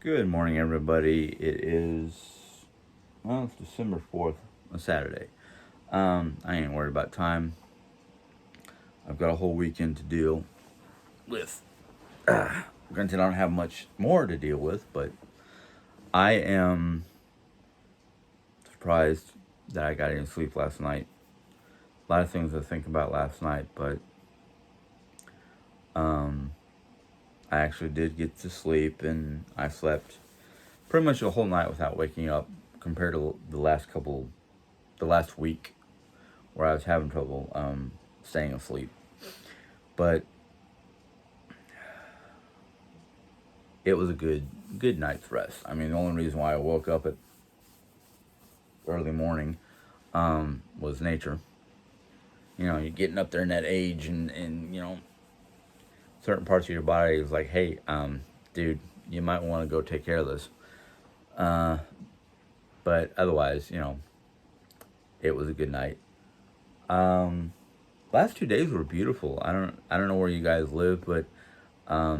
Good morning, everybody. It is, well, it's December 4th, a Saturday. I ain't worried about time. I've got a whole weekend to deal with. Granted, I don't have much more to deal with, but I am surprised that I got any sleep last night. A lot of things to think about last night, but I actually did get to sleep, and I slept pretty much the whole night without waking up compared to the last week where I was having trouble staying asleep. But it was a good night's rest. I mean, the only reason why I woke up at early morning was nature. You know, you're getting up there in that age, and certain parts of your body is like, hey, dude, you might want to go take care of this. But otherwise, it was a good night. Last 2 days were beautiful. I don't know where you guys live, but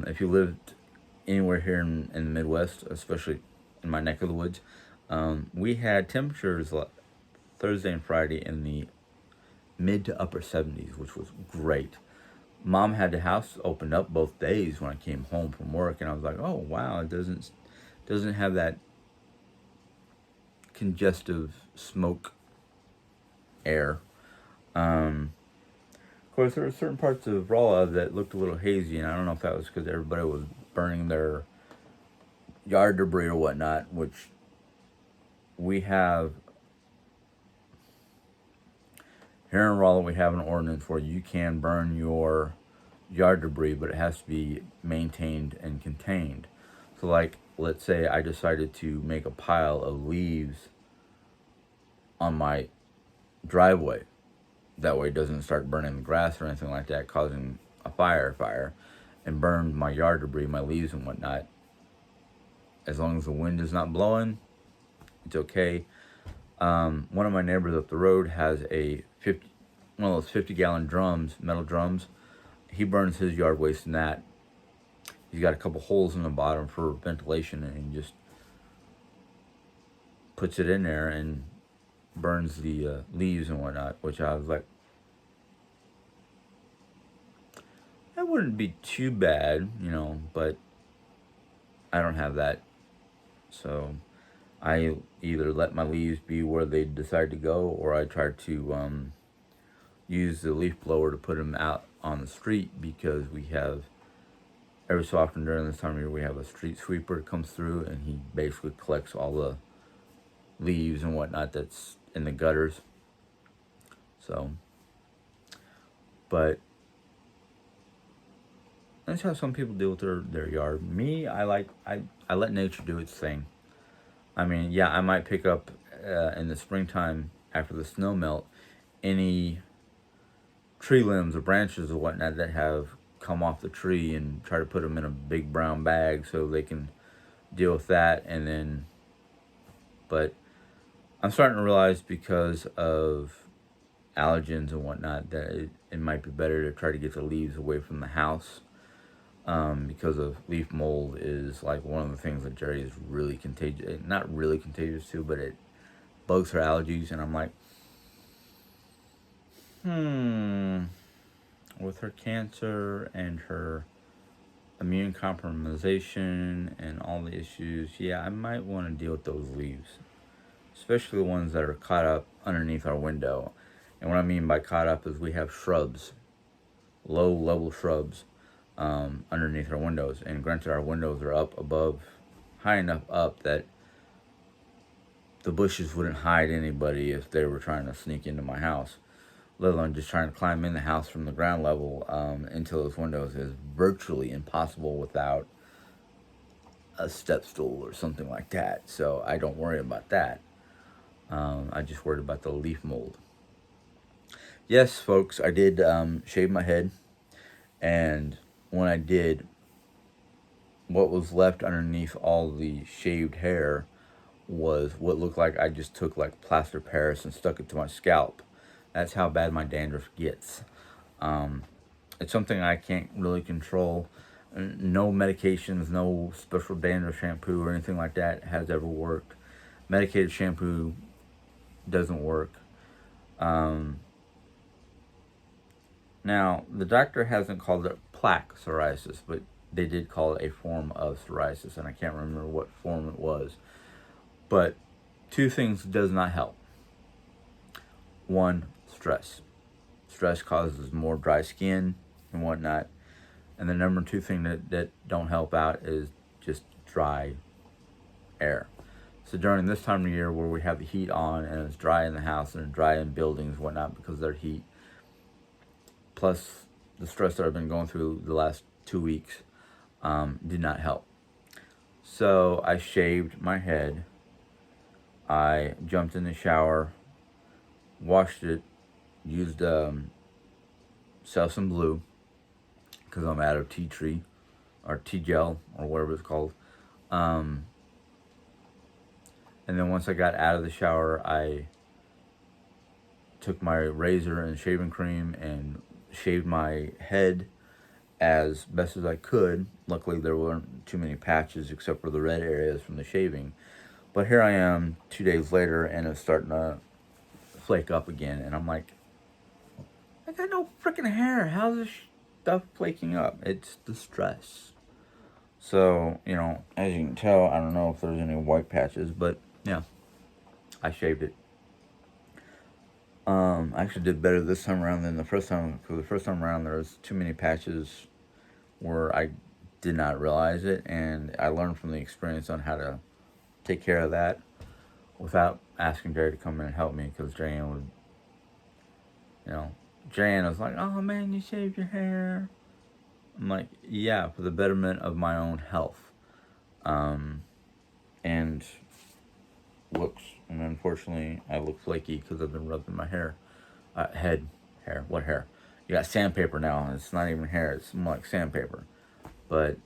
if you lived anywhere here in the Midwest, especially in my neck of the woods, we had temperatures Thursday and Friday in the mid to upper 70s, which was great. Mom had the house opened up both days when I came home from work, and I was like, oh wow, it doesn't have that congestive smoke air. Of course, there were certain parts of Rolla that looked a little hazy, and I don't know if that was because everybody was burning their yard debris or whatnot, which we have here in Rolla. We have an ordinance where you can burn your yard debris, but it has to be maintained and contained. So, like, let's say I decided to make a pile of leaves on my driveway. That way it doesn't start burning the grass or anything like that, causing a fire, and burn my yard debris, my leaves and whatnot. As long as the wind is not blowing, it's okay. One of my neighbors up the road has one of those 50-gallon drums, metal drums. He burns his yard waste in that. He's got a couple holes in the bottom for ventilation, and he just puts it in there and burns the leaves and whatnot, which I was like, that wouldn't be too bad, but I don't have that. So I either let my leaves be where they decide to go, or I try to use the leaf blower to put them out on the street, because we have, every so often during this time of year, we have a street sweeper that comes through, and he basically collects all the leaves and whatnot that's in the gutters. So, but that's how some people deal with their yard. Me, I let nature do its thing. I mean, yeah, I might pick up in the springtime after the snow melt any tree limbs or branches or whatnot that have come off the tree, and try to put them in a big brown bag so they can deal with that. And then, but I'm starting to realize, because of allergens and whatnot, that it might be better to try to get the leaves away from the house, because of leaf mold is like one of the things that Jerry is really contagious, not really contagious to, but it bugs her allergies. And I'm like, with her cancer and her immune compromisation and all the issues, yeah, I might want to deal with those leaves, especially the ones that are caught up underneath our window. And what I mean by caught up is we have shrubs, low level shrubs, underneath our windows. And granted, our windows are up above, high enough up that the bushes wouldn't hide anybody if they were trying to sneak into my house, let alone just trying to climb in the house from the ground level into those windows is virtually impossible without a step stool or something like that. So I don't worry about that. I just worried about the leaf mold. Yes, folks, I did shave my head, and when I did, what was left underneath all the shaved hair was what looked like I just took like plaster Paris and stuck it to my scalp. That's how bad my dandruff gets. It's something I can't really control. No medications, no special dandruff shampoo or anything like that has ever worked. Medicated shampoo doesn't work. Um, Now, the doctor hasn't called it plaque psoriasis, but they did call it a form of psoriasis, and I can't remember what form it was. But two things does not help. One, stress. Stress causes more dry skin and whatnot. And the number two thing that don't help out is just dry air. So during this time of year where we have the heat on and it's dry in the house and it's dry in buildings and whatnot because of their heat, plus the stress that I've been going through the last 2 weeks, did not help. So I shaved my head. I jumped in the shower, washed it, used Selsun Blue because I'm out of tea tree or tea gel or whatever it's called. And then once I got out of the shower, I took my razor and shaving cream and shaved my head as best as I could. Luckily, there weren't too many patches except for the red areas from the shaving. But here I am 2 days later, and it's starting to flake up again. And I'm like, I got no freaking hair. How's this stuff flaking up? It's the stress. So, as you can tell, I don't know if there's any white patches, but yeah, I shaved it. I actually did better this time around than the first time, because the first time around there was too many patches where I did not realize it, and I learned from the experience on how to take care of that without asking Jerry to come in and help me, because Jerry was like, oh man, you shaved your hair. I'm like, yeah, for the betterment of my own health. And looks, and unfortunately I look flaky because I've been rubbing my hair. What hair? You got sandpaper now, and it's not even hair, it's more like sandpaper. But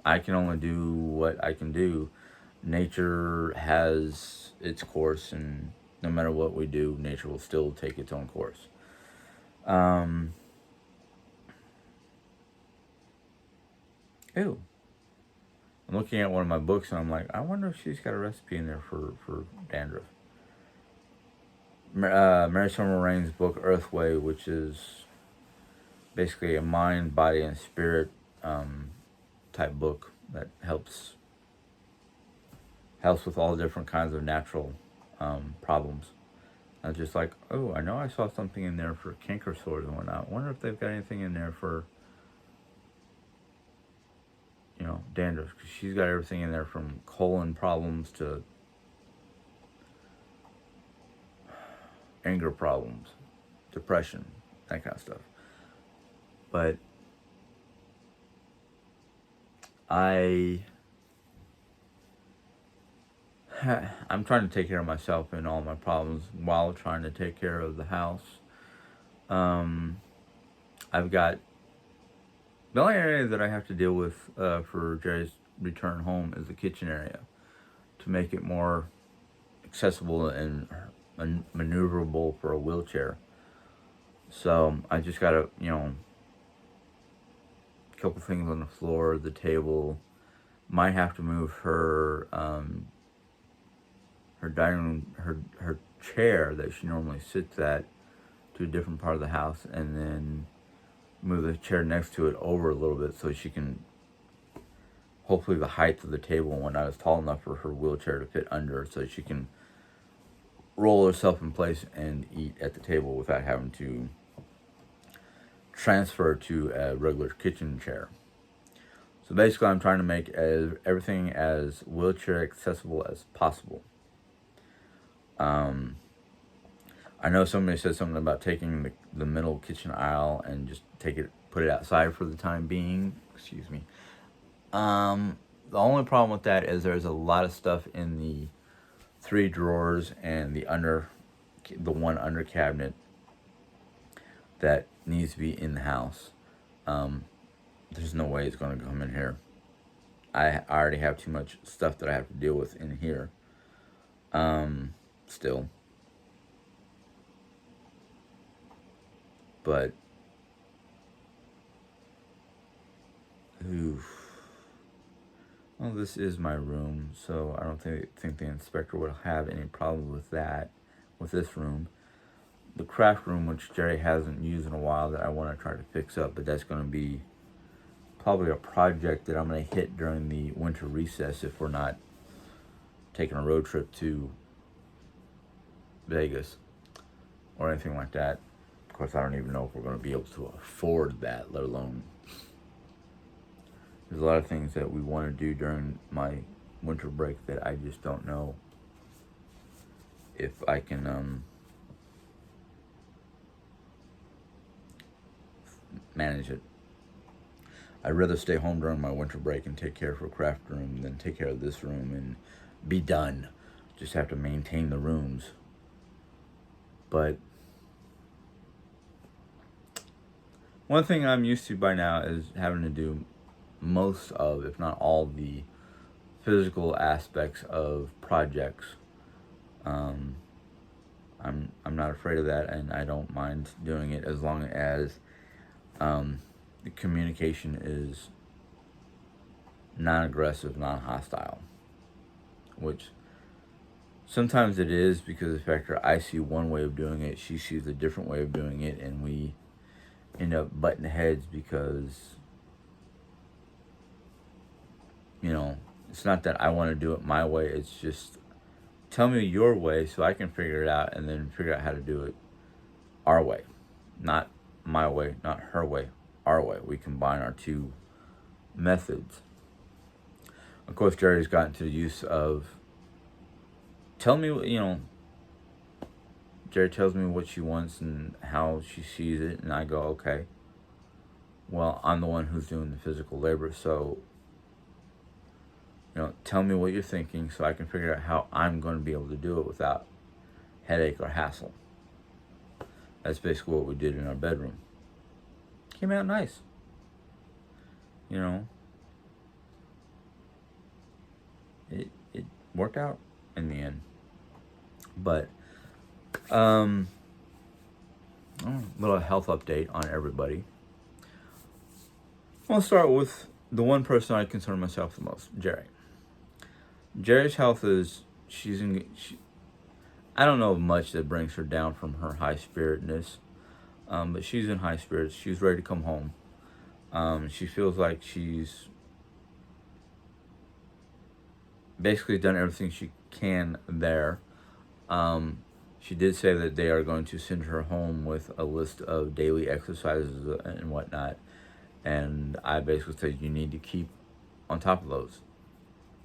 I can only do what I can do. Nature has its course, and no matter what we do, nature will still take its own course. Ew. I'm looking at one of my books, and I'm like, I wonder if she's got a recipe in there for dandruff. Mary Summer Rain's book, Earthway, which is basically a mind, body, and spirit type book that helps with all different kinds of natural problems. I was just like, oh, I know I saw something in there for canker sores and whatnot. I wonder if they've got anything in there for, dandruff. Because she's got everything in there from colon problems to anger problems, depression, that kind of stuff. But I'm trying to take care of myself and all my problems while trying to take care of the house. I've got the only area that I have to deal with for Jerry's return home is the kitchen area, to make it more accessible and maneuverable for a wheelchair. So I just got a couple things on the floor, the table. Might have to move her her dining room, her chair that she normally sits at, to a different part of the house, and then move the chair next to it over a little bit so she can, hopefully the height of the table and whatnot is tall enough for her wheelchair to fit under, so she can roll herself in place and eat at the table without having to transfer to a regular kitchen chair. So basically I'm trying to make everything as wheelchair accessible as possible. I know somebody said something about taking the middle kitchen aisle and just put it outside for the time being. Excuse me. The only problem with that is there's a lot of stuff in the 3 drawers and the one under cabinet that needs to be in the house. There's no way it's going to come in here. I already have too much stuff that I have to deal with in here. Still. But Well, this is my room, so I don't think the inspector would have any problem with that, with this room. The craft room, which Jerry hasn't used in a while, that I want to try to fix up, but that's going to be probably a project that I'm going to hit during the winter recess if we're not taking a road trip to Vegas or anything like that. Of course, I don't even know if we're going to be able to afford that, let alone. There's a lot of things that we want to do during my winter break that I just don't know if I can manage it. I'd rather stay home during my winter break and take care of a craft room than take care of this room and be done. Just have to maintain the rooms. But one thing I'm used to by now is having to do most of, if not all, the physical aspects of projects. I'm not afraid of that, and I don't mind doing it as long as the communication is non-aggressive, non-hostile, which sometimes it is, because the fact that I see one way of doing it, she sees a different way of doing it, and we end up butting heads because, it's not that I want to do it my way, it's just tell me your way so I can figure it out and then figure out how to do it our way. Not my way, not her way, our way. We combine our two methods. Of course, Jerry's gotten to the use of tell me, Jerry tells me what she wants and how she sees it, and I go, okay, well, I'm the one who's doing the physical labor, so, tell me what you're thinking so I can figure out how I'm going to be able to do it without headache or hassle. That's basically what we did in our bedroom. Came out nice. It worked out in the end. But little health update on everybody. I'll start with the one person I concern myself the most, Jerry. Jerry's health is I don't know much that brings her down from her high spiritedness, but she's in high spirits. She's ready to come home. She feels like she's basically done everything she can there. She did say that they are going to send her home with a list of daily exercises and whatnot. And I basically said, you need to keep on top of those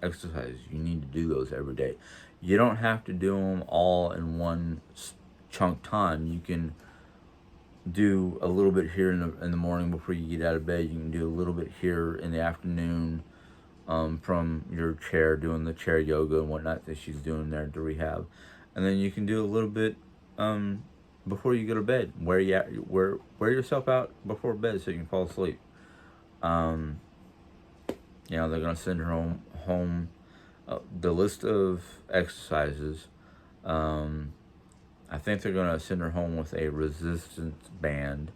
exercises. You need to do those every day. You don't have to do them all in one chunk time. You can do a little bit here in the morning before you get out of bed. You can do a little bit here in the afternoon from your chair, doing the chair yoga and whatnot that she's doing there at the rehab. And then you can do a little bit before you go to bed. Wear yourself out before bed so you can fall asleep. They're gonna send her home the list of exercises. I think they're gonna send her home with a resistance band.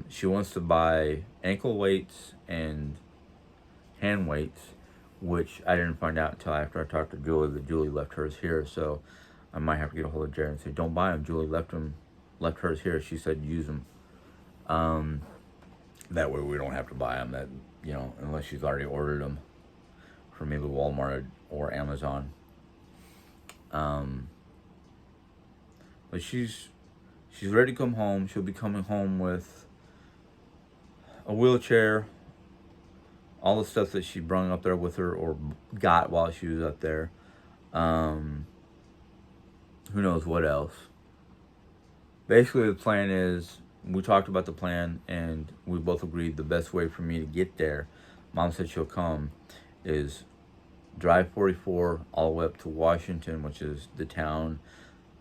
She wants to buy ankle weights and hand weights, which I didn't find out until after I talked to Julie that Julie left hers here. So I might have to get a hold of Jared and say, don't buy them. Julie left hers here. She said use them. That way we don't have to buy them. That unless she's already ordered them from either Walmart or Amazon. But she's ready to come home. She'll be coming home with a wheelchair, all the stuff that she brought up there with her or got while she was up there. Who knows what else. Basically, the plan is, we talked about the plan and we both agreed the best way for me to get there, Mom said she'll come, is drive 44 all the way up to Washington, which is the town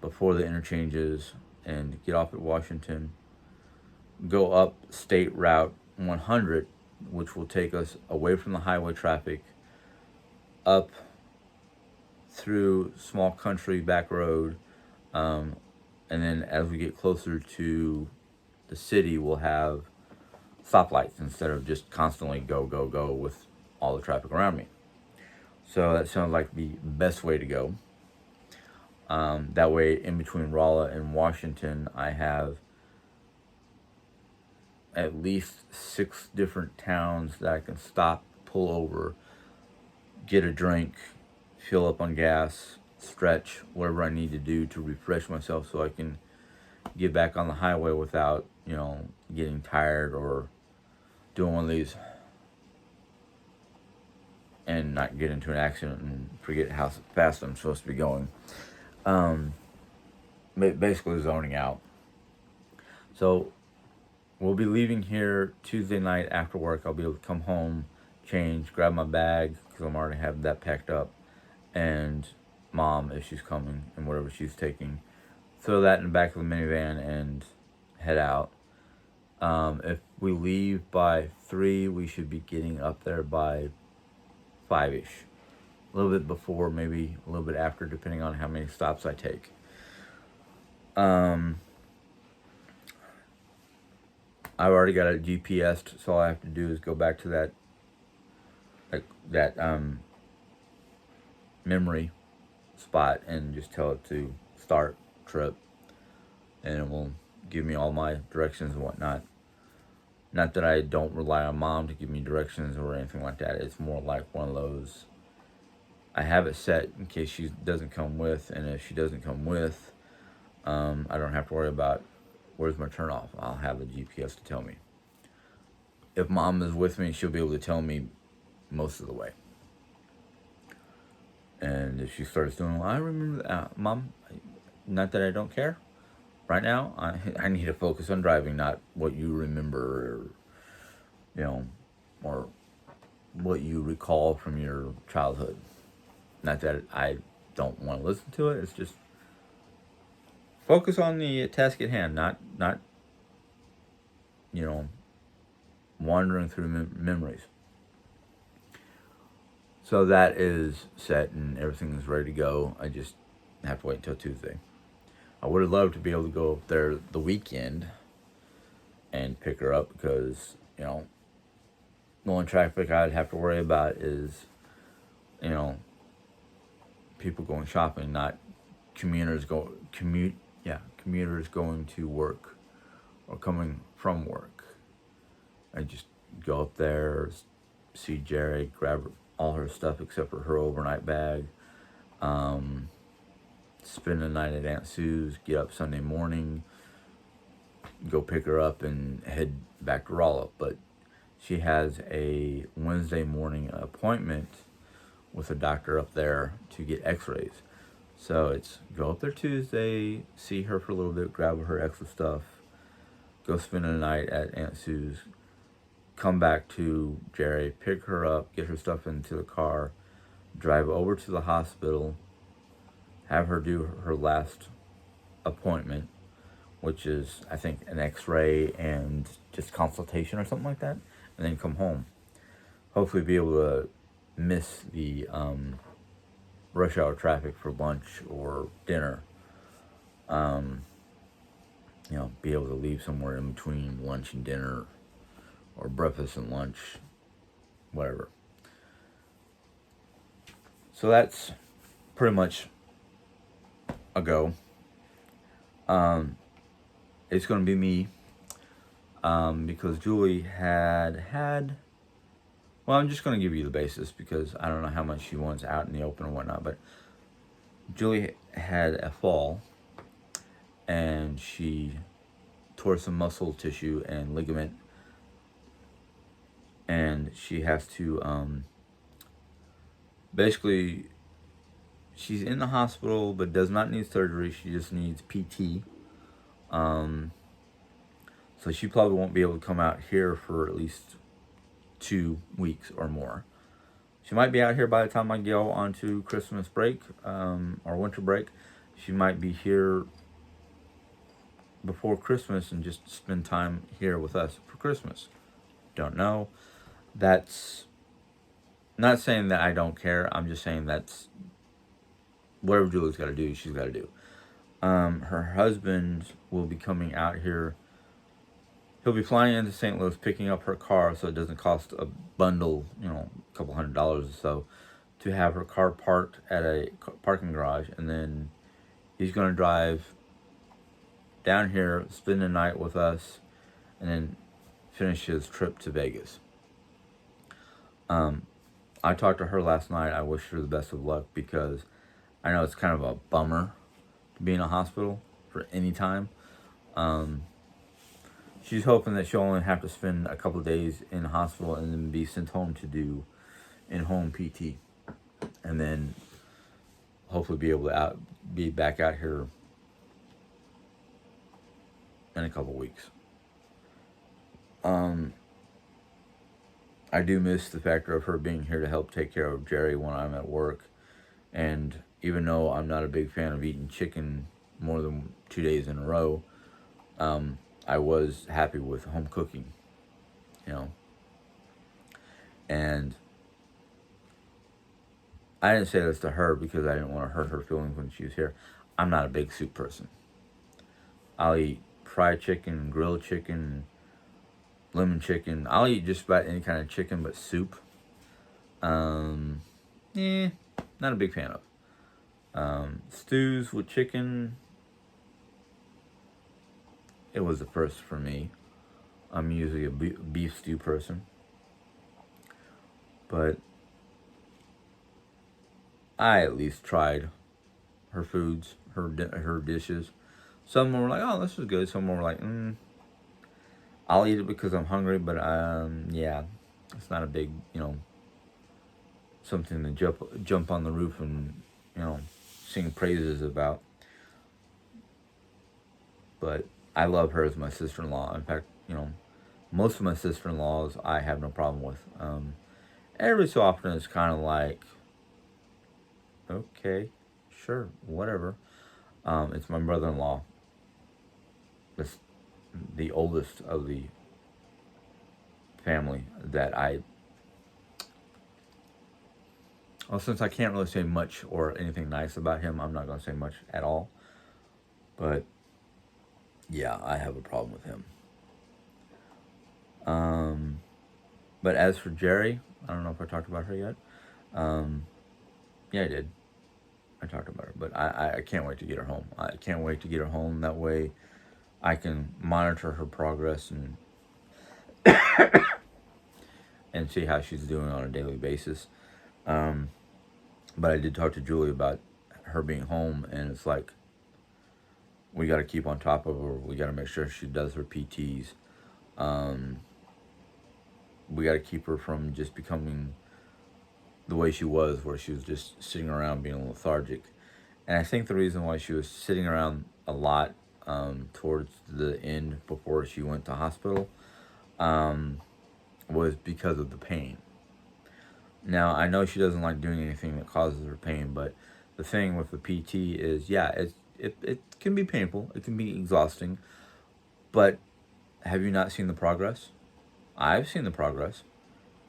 before the interchanges, and get off at Washington, go up State Route 100, which will take us away from the highway traffic, up through small country back road, and then as we get closer to the city, we'll have stoplights instead of just constantly go with all the traffic around me. So that sounds like the best way to go. That way, in between Rolla and Washington, I have at least 6 different towns that I can stop, pull over, get a drink, fill up on gas, stretch, whatever I need to do to refresh myself so I can get back on the highway without, getting tired or doing one of these and not get into an accident and forget how fast I'm supposed to be going. Basically zoning out. So we'll be leaving here Tuesday night after work. I'll be able to come home, change, grab my bag, because I'm already having that packed up, and Mom, if she's coming, and whatever she's taking, throw that in the back of the minivan and head out. If we leave by 3, we should be getting up there by 5-ish. A little bit before, maybe a little bit after, depending on how many stops I take. I've already got it GPSed, so all I have to do is go back to that memory spot and just tell it to start trip, and it will give me all my directions and whatnot. Not that I don't rely on Mom to give me directions or anything like that. It's more like one of those, I have it set in case she doesn't come with, and if she doesn't come with, I don't have to worry about where's my turnoff. I'll have the GPS to tell me. If Mom is with me, she'll be able to tell me most of the way. And if she starts doing, well, I remember that, Mom, not that I don't care. Right now, I need to focus on driving, not what you remember, or what you recall from your childhood. Not that I don't want to listen to it. It's just focus on the task at hand, not wandering through memories. So that is set and everything is ready to go. I just have to wait until Tuesday. I would have loved to be able to go up there the weekend and pick her up, because, the only traffic I'd have to worry about is, people going shopping, not commuters going to work or coming from work. I just go up there, see Jerry, grab all her stuff except for her overnight bag, spend the night at Aunt Sue's, get up Sunday morning, go pick her up and head back to Rolla. But she has a Wednesday morning appointment with a doctor up there to get x-rays. So it's go up there Tuesday, see her for a little bit, grab her extra stuff, go spend the night at Aunt Sue's, come back to Jerry, pick her up, get her stuff into the car, drive over to the hospital, have her do her last appointment, which is, I think, an x-ray and just consultation or something like that, and then come home. Hopefully be able to miss the rush hour traffic for lunch or dinner. Be able to leave somewhere in between lunch and dinner, or breakfast and lunch, whatever. So that's pretty much a go. It's going to be me, because Julie had well, I'm just going to give you the basis, because I don't know how much she wants out in the open and whatnot, but Julie had a fall, and she tore some muscle tissue and ligament, and she has to, basically, she's in the hospital, but does not need surgery. She just needs PT. So she probably won't be able to come out here for at least 2 weeks or more. She might be out here by the time I go on to Christmas break, or winter break. She might be here before Christmas and just spend time here with us for Christmas. Don't know. That's not saying that I don't care. I'm just saying that's whatever Julie's got to do, she's got to do. Her husband will be coming out here. he'll be flying into St. Louis, picking up her car, so it doesn't cost a bundle, a couple $100 or so, to have her car parked at a parking garage, and then he's going to drive down here, spend the night with us, and then finish his trip to Vegas. I talked to her last night. I wish her the best of luck because I know it's kind of a bummer to be in a hospital for any time. She's hoping that she'll only have to spend a couple of days in the hospital and then be sent home to do in-home PT. And then hopefully be able to be back out here in a couple of weeks. I do miss the factor of her being here to help take care of Jerry when I'm at work. And even though I'm not a big fan of eating chicken more than 2 days in a row, I was happy with home cooking, And I didn't say this to her because I didn't want to hurt her feelings when she was here. I'm not a big soup person. I'll eat fried chicken, grilled chicken, lemon chicken. I'll eat just about any kind of chicken, but soup, not a big fan of. Stews with chicken, it was the first for me. I'm usually a beef stew person. But I at least tried her foods, her dishes. Some were like, oh, this is good. Some were like, I'll eat it because I'm hungry, but yeah, it's not a big, something to jump on the roof and, sing praises about. But I love her as my sister-in-law. In fact, most of my sister-in-laws I have no problem with. Every so often it's kind of like, okay, sure, whatever. It's my brother-in-law. That's the oldest of the family that since I can't really say much or anything nice about him, I'm not going to say much at all. But yeah, I have a problem with him. But as for Jerry, I don't know if I talked about her yet. Yeah, I did. I talked about her, but I can't wait to get her home. I can't wait to get her home. That way I can monitor her progress and and see how she's doing on a daily basis. But I did talk to Julie about her being home, and it's like, we got to keep on top of her. We got to make sure she does her PTs. We got to keep her from just becoming the way she was, where she was just sitting around being lethargic. And I think the reason why she was sitting around a lot towards the end before she went to hospital was because of the pain. Now, I know she doesn't like doing anything that causes her pain, but the thing with the PT is, yeah, it can be painful. It can be exhausting. But have you not seen the progress? I've seen the progress.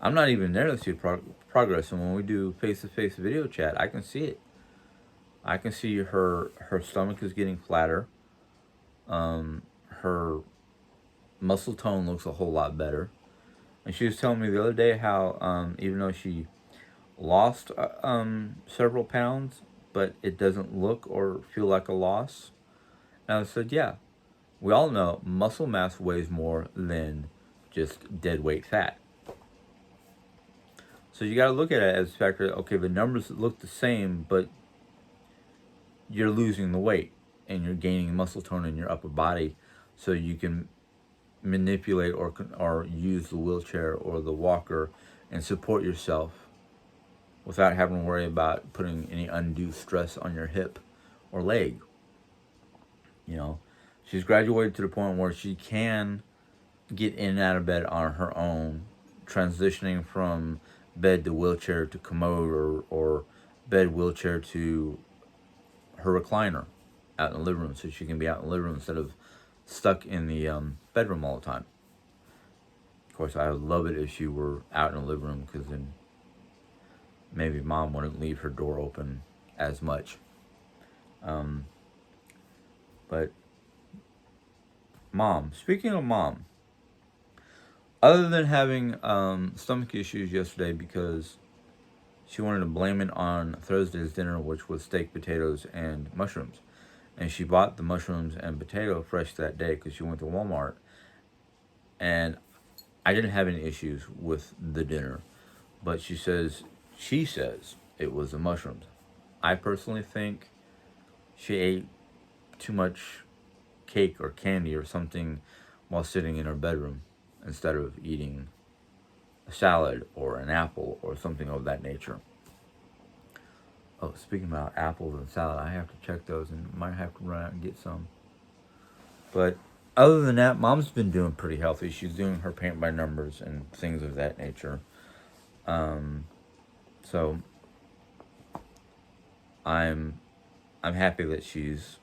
I'm not even there to see progress. And when we do face-to-face video chat, I can see it. I can see her stomach is getting flatter. Her muscle tone looks a whole lot better. And she was telling me the other day how even though she lost several pounds, but it doesn't look or feel like a loss. And I said, yeah, we all know muscle mass weighs more than just dead weight fat. So you got to look at it as a factor. Okay, the numbers look the same, but you're losing the weight and you're gaining muscle tone in your upper body, so you can manipulate or use the wheelchair or the walker and support yourself without having to worry about putting any undue stress on your hip or leg. She's graduated to the point where she can get in and out of bed on her own, transitioning from bed to wheelchair to commode or bed wheelchair to her recliner out in the living room, so she can be out in the living room instead of stuck in the bedroom all the time. Of course, I would love it if she were out in the living room, because then maybe mom wouldn't leave her door open as much. But mom, speaking of mom, Other than having stomach issues yesterday because she wanted to blame it on Thursday's dinner, which was steak, potatoes, and mushrooms. And she bought the mushrooms and potato fresh that day because she went to Walmart. And I didn't have any issues with the dinner, but she says it was the mushrooms. I personally think she ate too much cake or candy or something while sitting in her bedroom instead of eating a salad or an apple or something of that nature. Oh, speaking about apples and salad, I have to check those and might have to run out and get some. But other than that, Mom's been doing pretty healthy. She's doing her paint by numbers and things of that nature. So I'm happy that she's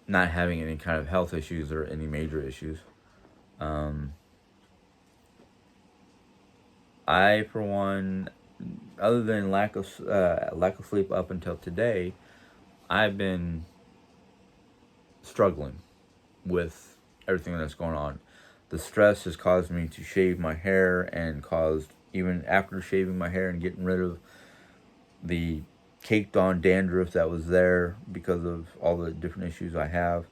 not having any kind of health issues or any major issues. I, for one, other than lack of sleep up until today, I've been struggling with everything that's going on. The stress has caused me to shave my hair and caused, even after shaving my hair and getting rid of the caked on dandruff that was there because of all the different issues I have.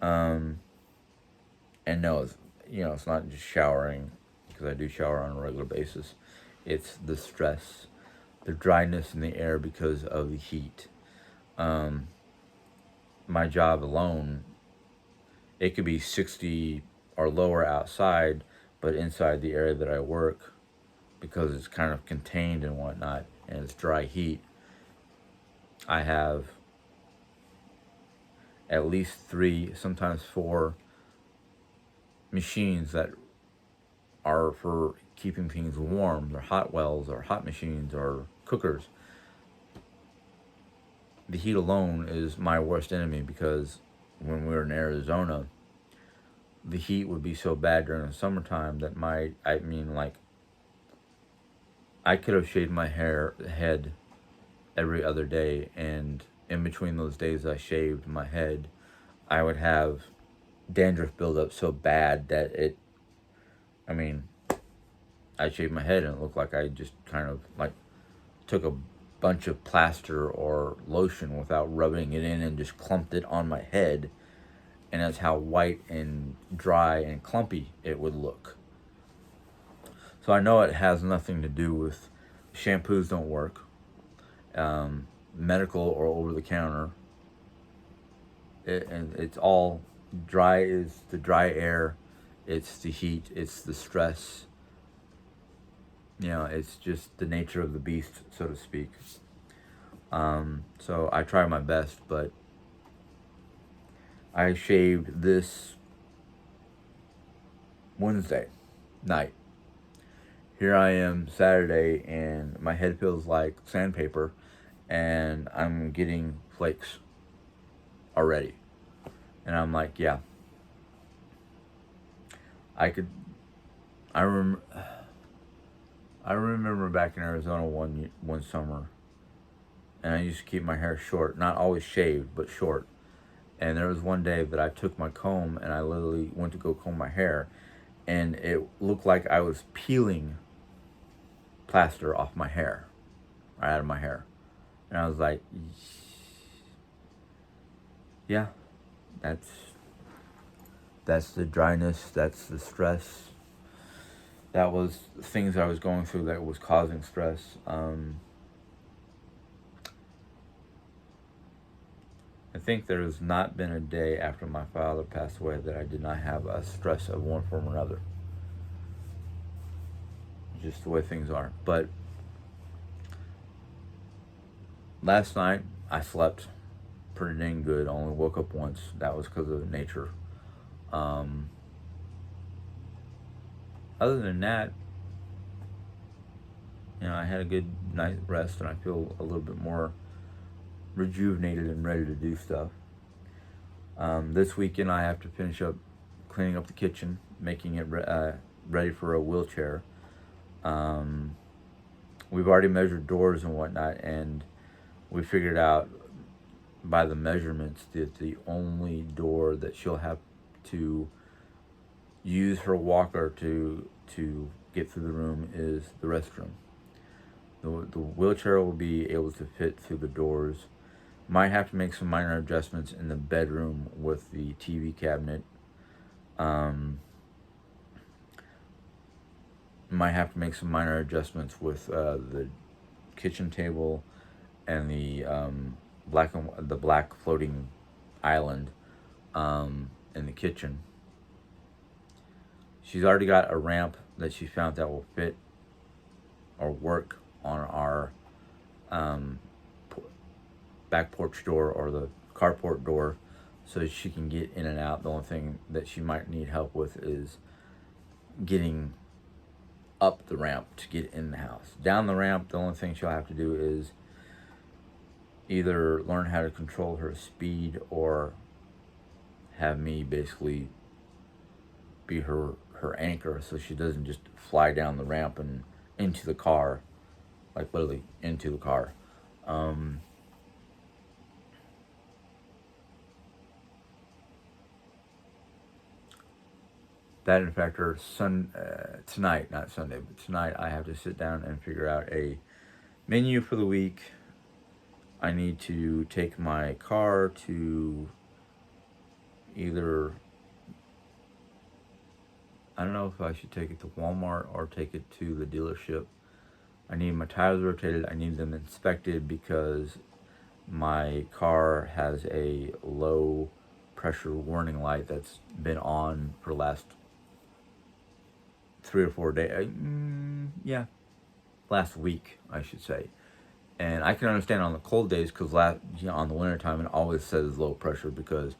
And no, it's not just showering, because I do shower on a regular basis. It's the stress, the dryness in the air because of the heat. My job alone, it could be 60 or lower outside, but inside the area that I work, because it's kind of contained and whatnot, and it's dry heat, I have at least 3, sometimes 4 machines that are for keeping things warm. They're hot wells or hot machines or cookers. The heat alone is my worst enemy, because when we were in Arizona, the heat would be so bad during the summertime that I could have shaved my head every other day, and in between those days I shaved my head, I would have dandruff build up so bad that I shaved my head and it looked like I just kind of like took a bunch of plaster or lotion without rubbing it in and just clumped it on my head, and that's how white and dry and clumpy it would look. So I know it has nothing to do with shampoos don't work, medical or over the counter. And it's all dry. Is the dry air, it's the heat, it's the stress. It's just the nature of the beast, so to speak. So I try my best, but I shaved this Wednesday night. Here I am Saturday, and my head feels like sandpaper, and I'm getting flakes already. And I'm like, yeah, I could. I remember back in Arizona one summer, and I used to keep my hair short, not always shaved, but short. And there was one day that I took my comb and I literally went to go comb my hair, and it looked like I was peeling plaster off my hair, or out of my hair. And I was like, yeah, that's the dryness, that's the stress. That was things I was going through that was causing stress. I think there has not been a day after my father passed away that I did not have a stress of one form or another. Just the way things are. But last night I slept pretty dang good. Only woke up once. That was because of nature. Other than that, I had a good night's rest, and I feel a little bit more rejuvenated and ready to do stuff. This weekend I have to finish up cleaning up the kitchen, making it ready for a wheelchair. We've already measured doors and whatnot, and we figured out by the measurements that the only door that she'll have to use her walker to get through the room is the restroom. The wheelchair will be able to fit through the doors. Might have to make some minor adjustments in the bedroom with the TV cabinet. Might have to make some minor adjustments with the kitchen table and the black floating island in the kitchen. She's already got a ramp that she found that will fit or work on our back porch door or the carport door, so she can get in and out. The only thing that she might need help with is getting up the ramp to get in the house. Down the ramp, the only thing she'll have to do is either learn how to control her speed or have me basically be her anchor, so she doesn't just fly down the ramp and into the car, like literally into the car. That in fact, tonight, not Sunday, but tonight, I have to sit down and figure out a menu for the week. I need to take my car to either, I don't know if I should take it to Walmart or take it to the dealership. I need my tires rotated. I need them inspected because my car has a low pressure warning light that's been on for the last 3 or 4 days. Last week, I should say. And I can understand on the cold days because on the wintertime it always says low pressure because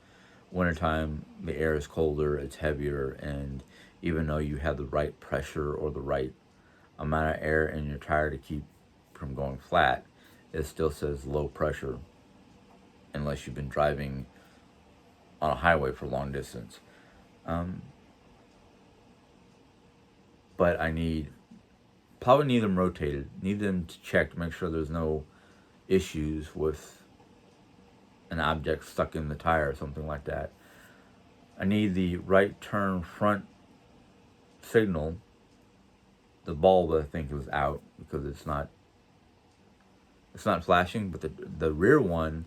wintertime the air is colder, it's heavier, and even though you have the right pressure or the right amount of air in your tire to keep from going flat, it still says low pressure unless you've been driving on a highway for long distance. But I probably need them rotated, need them to check to make sure there's no issues with an object stuck in the tire or something like that. I need the right turn front signal. The bulb, I think, is out because it's not flashing, but the rear one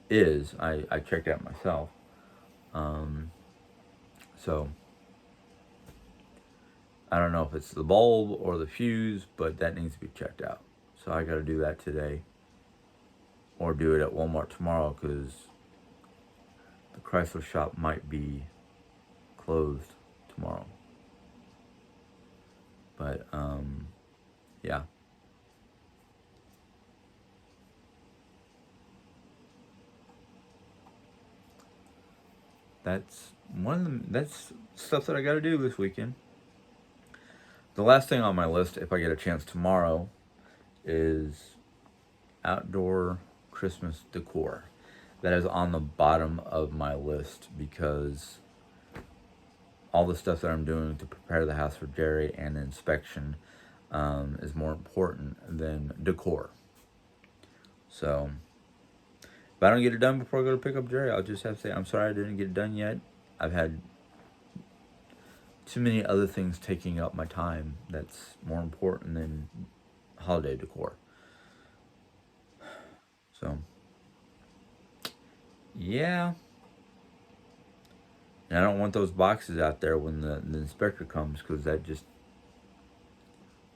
is. I checked out myself. So I don't know if it's the bulb or the fuse, but that needs to be checked out. So I got to do that today, or do it at Walmart tomorrow because the Chrysler shop might be closed tomorrow. But yeah. That's stuff that I got to do this weekend. The last thing on my list, if I get a chance tomorrow, is outdoor Christmas decor. That is on the bottom of my list because all the stuff that I'm doing to prepare the house for Jerry and inspection is more important than decor. So if I don't get it done before I go to pick up Jerry, I'll just have to say, I'm sorry I didn't get it done yet. I've had too many other things taking up my time that's more important than holiday decor. So, yeah. And I don't want those boxes out there when the inspector comes because that just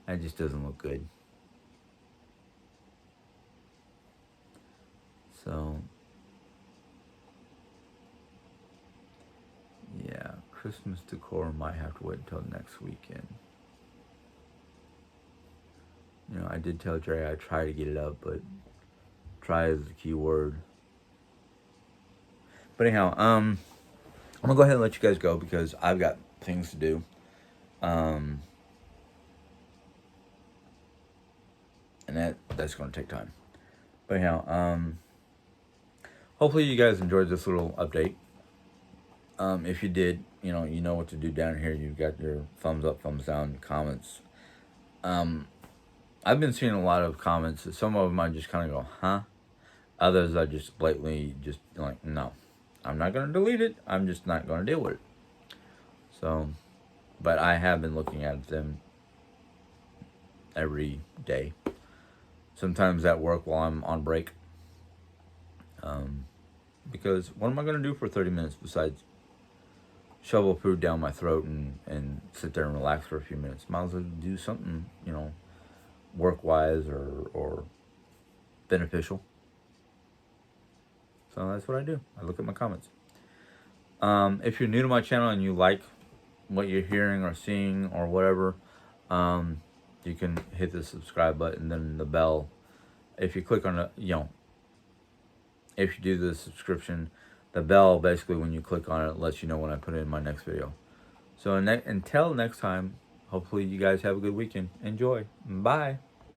doesn't look good. So, yeah, Christmas decor might have to wait until next weekend. You know, I did tell Jerry I'd try to get it up, but try is the key word. But anyhow, I'm gonna go ahead and let you guys go because I've got things to do. And that's gonna take time. But anyhow, hopefully you guys enjoyed this little update. If you did, you know what to do down here. You've got your thumbs up, thumbs down, comments. I've been seeing a lot of comments. Some of them I just kind of go, huh? Others I just blatantly just like, no, I'm not going to delete it. I'm just not going to deal with it. So, but I have been looking at them every day. Sometimes at work while I'm on break. Because what am I going to do for 30 minutes besides shovel food down my throat and sit there and relax for a few minutes? Might as well do something, work-wise or beneficial. So that's what I do. I look at my comments. If you're new to my channel and you like what you're hearing or seeing or whatever, you can hit the subscribe button, then the bell. If you click on it, if you do the subscription, the bell, basically when you click on it, lets you know when I put in my next video. So until next time, hopefully you guys have a good weekend. Enjoy. Bye.